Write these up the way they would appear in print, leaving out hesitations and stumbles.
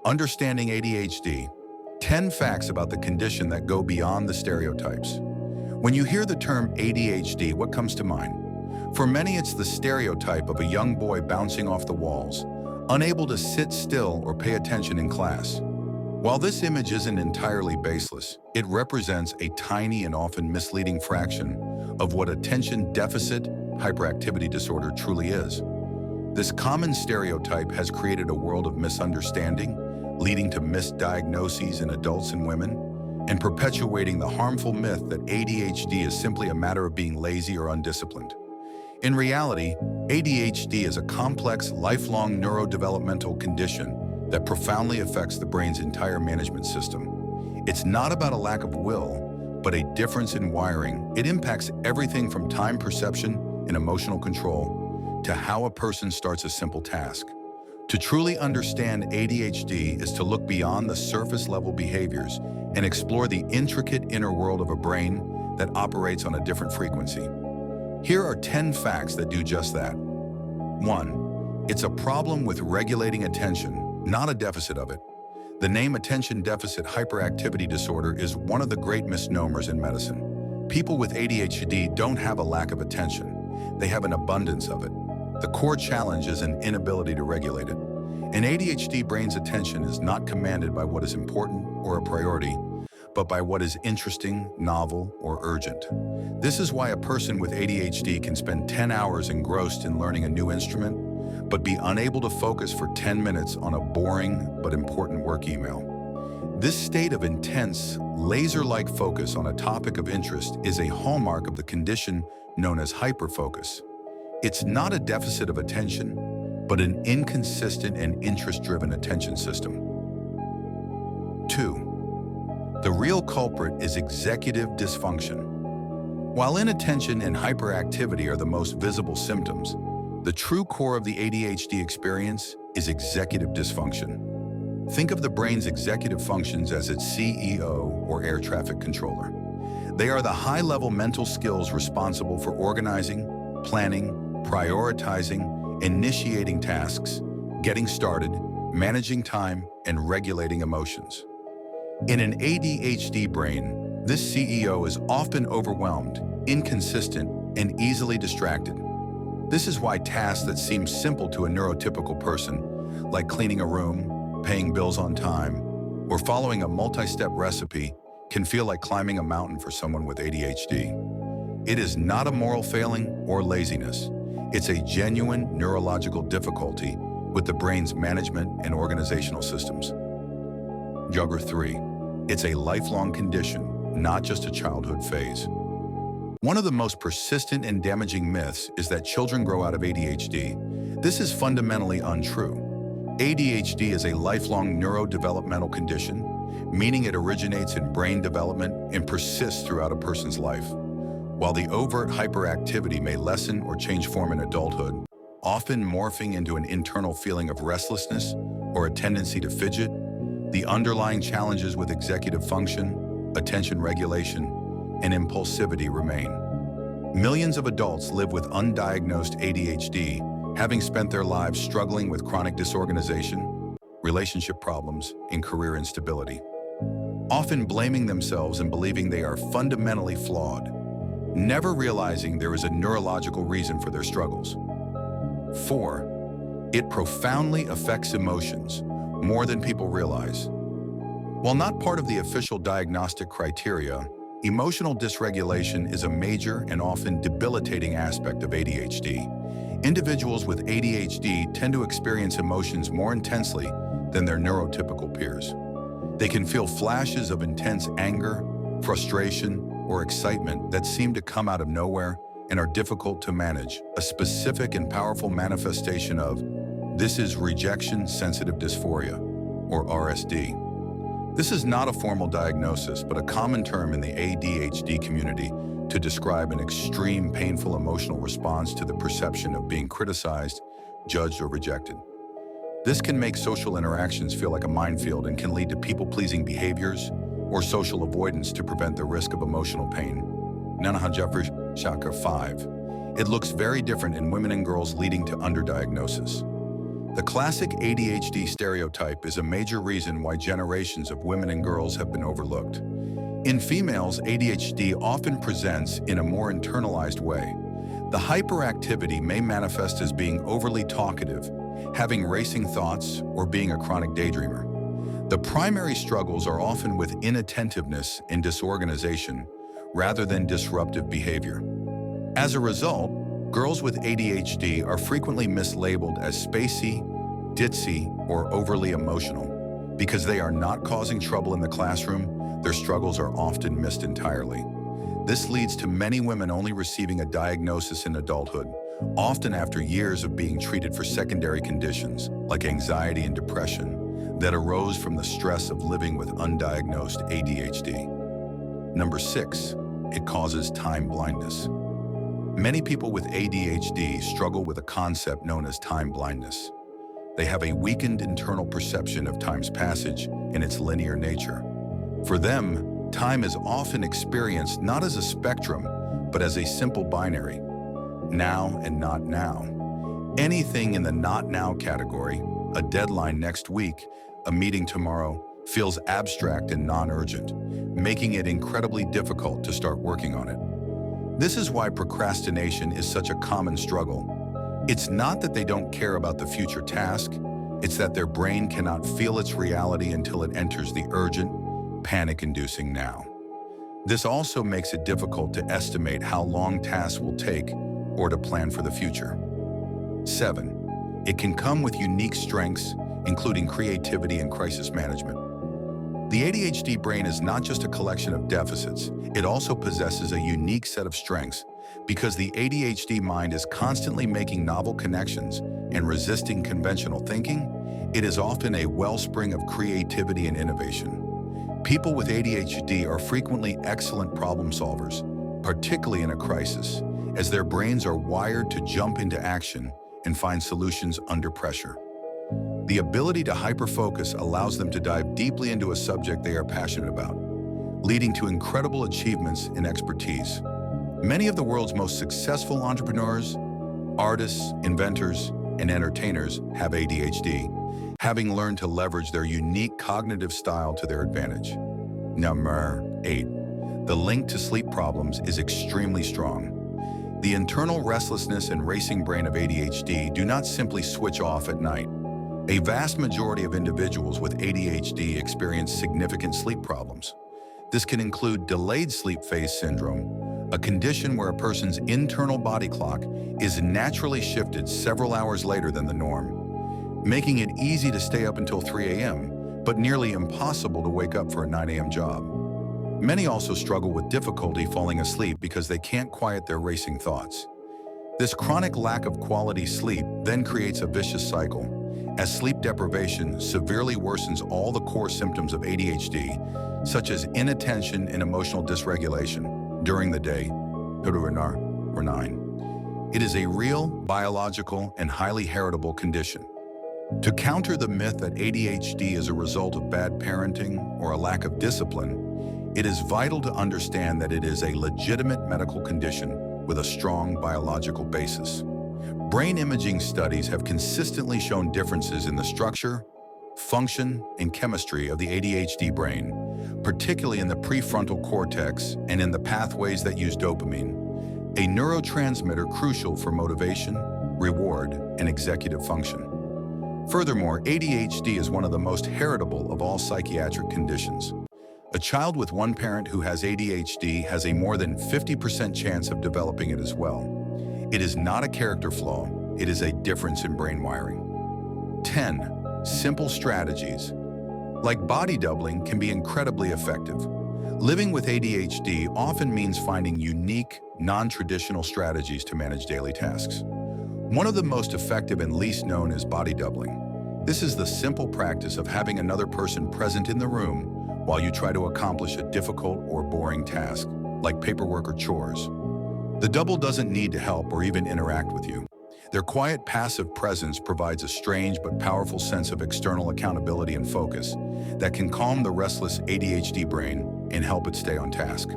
Understanding ADHD, 10 facts about the condition that go beyond the stereotypes. When you hear the term ADHD, what comes to mind? For many, it's the stereotype of a young boy bouncing off the walls, unable to sit still or pay attention in class. While this image isn't entirely baseless, it represents a tiny and often misleading fraction of what attention deficit hyperactivity disorder truly is. This common stereotype has created a world of misunderstanding, leading to misdiagnoses in adults and women, and perpetuating the harmful myth that ADHD is simply a matter of being lazy or undisciplined. In reality, ADHD is a complex, lifelong neurodevelopmental condition that profoundly affects the brain's entire management system. It's not about a lack of will, but a difference in wiring. It impacts everything from time perception and emotional control to how a person starts a simple task. To truly understand ADHD is to look beyond the surface-level behaviors and explore the intricate inner world of a brain that operates on a different frequency. Here are 10 facts that do just that. 1. It's a problem with regulating attention, not a deficit of it. The name attention deficit hyperactivity disorder is one of the great misnomers in medicine. People with ADHD don't have a lack of attention. They have an abundance of it. The core challenge is an inability to regulate it. An ADHD brain's attention is not commanded by what is important or a priority, but by what is interesting, novel, or urgent. This is why a person with ADHD can spend 10 hours engrossed in learning a new instrument, but be unable to focus for 10 minutes on a boring but important work email. This state of intense, laser-like focus on a topic of interest is a hallmark of the condition known as hyperfocus. It's not a deficit of attention, but an inconsistent and interest-driven attention system. 2. The real culprit is executive dysfunction. While inattention and hyperactivity are the most visible symptoms, the true core of the ADHD experience is executive dysfunction. Think of the brain's executive functions as its CEO or air traffic controller. They are the high-level mental skills responsible for organizing, planning, prioritizing, initiating tasks, getting started, managing time, and regulating emotions. In an ADHD brain, this CEO is often overwhelmed, inconsistent, and easily distracted. This is why tasks that seem simple to a neurotypical person, like cleaning a room, paying bills on time, or following a multi-step recipe, can feel like climbing a mountain for someone with ADHD. It is not a moral failing or laziness. It's a genuine neurological difficulty with the brain's management and organizational systems. 3. It's a lifelong condition, not just a childhood phase. One of the most persistent and damaging myths is that children grow out of ADHD. This is fundamentally untrue. ADHD is a lifelong neurodevelopmental condition, meaning it originates in brain development and persists throughout a person's life. While the overt hyperactivity may lessen or change form in adulthood, often morphing into an internal feeling of restlessness or a tendency to fidget, the underlying challenges with executive function, attention regulation, and impulsivity remain. Millions of adults live with undiagnosed ADHD, having spent their lives struggling with chronic disorganization, relationship problems, and career instability, often blaming themselves and believing they are fundamentally flawed, never realizing there is a neurological reason for their struggles. 4. It profoundly affects emotions, more than people realize. While not part of the official diagnostic criteria, emotional dysregulation is a major and often debilitating aspect of ADHD. Individuals with ADHD tend to experience emotions more intensely than their neurotypical peers. They can feel flashes of intense anger, frustration, or excitement that seem to come out of nowhere and are difficult to manage. A specific and powerful manifestation of this is rejection-sensitive dysphoria, or RSD. This is not a formal diagnosis, but a common term in the ADHD community to describe an extreme, painful emotional response to the perception of being criticized, judged, or rejected. This can make social interactions feel like a minefield and can lead to people-pleasing behaviors or social avoidance to prevent the risk of emotional pain. Shaka 5. It looks very different in women and girls, leading to underdiagnosis. The classic ADHD stereotype is a major reason why generations of women and girls have been overlooked. In females, ADHD often presents in a more internalized way. The hyperactivity may manifest as being overly talkative, having racing thoughts, or being a chronic daydreamer. The primary struggles are often with inattentiveness and disorganization, rather than disruptive behavior. As a result, girls with ADHD are frequently mislabeled as spacey, ditzy, or overly emotional. Because they are not causing trouble in the classroom, their struggles are often missed entirely. This leads to many women only receiving a diagnosis in adulthood, often after years of being treated for secondary conditions like anxiety and depression that arose from the stress of living with undiagnosed ADHD. Number 6, it causes time blindness. Many people with ADHD struggle with a concept known as time blindness. They have a weakened internal perception of time's passage and its linear nature. For them, time is often experienced not as a spectrum, but as a simple binary, now and not now. Anything in the not now category, a deadline next week, a meeting tomorrow, feels abstract and non-urgent, making it incredibly difficult to start working on it. This is why procrastination is such a common struggle. It's not that they don't care about the future task, it's that their brain cannot feel its reality until it enters the urgent, panic-inducing now. This also makes it difficult to estimate how long tasks will take or to plan for the future. 7, it can come with unique strengths, including creativity and crisis management. The ADHD brain is not just a collection of deficits, it also possesses a unique set of strengths. Because the ADHD mind is constantly making novel connections and resisting conventional thinking, it is often a wellspring of creativity and innovation. People with ADHD are frequently excellent problem solvers, particularly in a crisis, as their brains are wired to jump into action and find solutions under pressure. The ability to hyperfocus allows them to dive deeply into a subject they are passionate about, leading to incredible achievements and expertise. Many of the world's most successful entrepreneurs, artists, inventors, and entertainers have ADHD, having learned to leverage their unique cognitive style to their advantage. Number 8. The link to sleep problems is extremely strong. The internal restlessness and racing brain of ADHD do not simply switch off at night. A vast majority of individuals with ADHD experience significant sleep problems. This can include delayed sleep phase syndrome, a condition where a person's internal body clock is naturally shifted several hours later than the norm, making it easy to stay up until 3 a.m., but nearly impossible to wake up for a 9 a.m. job. Many also struggle with difficulty falling asleep because they can't quiet their racing thoughts. This chronic lack of quality sleep then creates a vicious cycle, as sleep deprivation severely worsens all the core symptoms of ADHD, such as inattention and emotional dysregulation during the day, or 9. It is a real, biological, and highly heritable condition. To counter the myth that ADHD is a result of bad parenting or a lack of discipline, it is vital to understand that it is a legitimate medical condition with a strong biological basis. Brain imaging studies have consistently shown differences in the structure, function, and chemistry of the ADHD brain, particularly in the prefrontal cortex and in the pathways that use dopamine, a neurotransmitter crucial for motivation, reward, and executive function. Furthermore, ADHD is one of the most heritable of all psychiatric conditions. A child with one parent who has ADHD has a more than 50% chance of developing it as well. It is not a character flaw, it is a difference in brain wiring. 10. Simple strategies, like body doubling, can be incredibly effective. Living with ADHD often means finding unique, non-traditional strategies to manage daily tasks. One of the most effective and least known is body doubling. This is the simple practice of having another person present in the room while you try to accomplish a difficult or boring task, like paperwork or chores. The double doesn't need to help or even interact with you. Their quiet, passive presence provides a strange but powerful sense of external accountability and focus that can calm the restless ADHD brain and help it stay on task.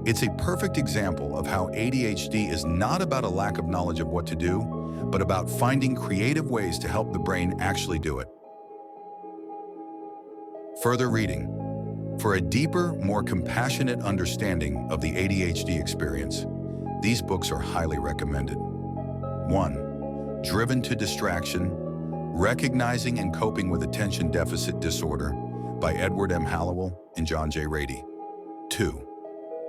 It's a perfect example of how ADHD is not about a lack of knowledge of what to do, but about finding creative ways to help the brain actually do it. Further reading. For a deeper, more compassionate understanding of the ADHD experience, these books are highly recommended. 1. Driven to Distraction, Recognizing and Coping with Attention Deficit Disorder by Edward M. Hallowell and John J. Rady. 2.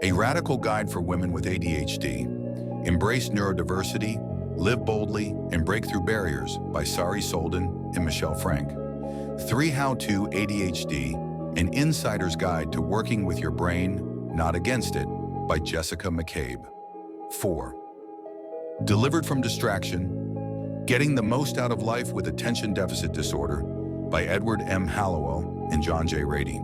A Radical Guide for Women with ADHD, Embrace Neurodiversity, Live Boldly, and Break Through Barriers by Sari Solden and Michelle Frank. 3. How to ADHD, An Insider's Guide to Working with Your Brain, Not Against It by Jessica McCabe. 4. Delivered from Distraction, Getting the Most Out of Life with Attention Deficit Disorder by Edward M. Hallowell and John J. Rady.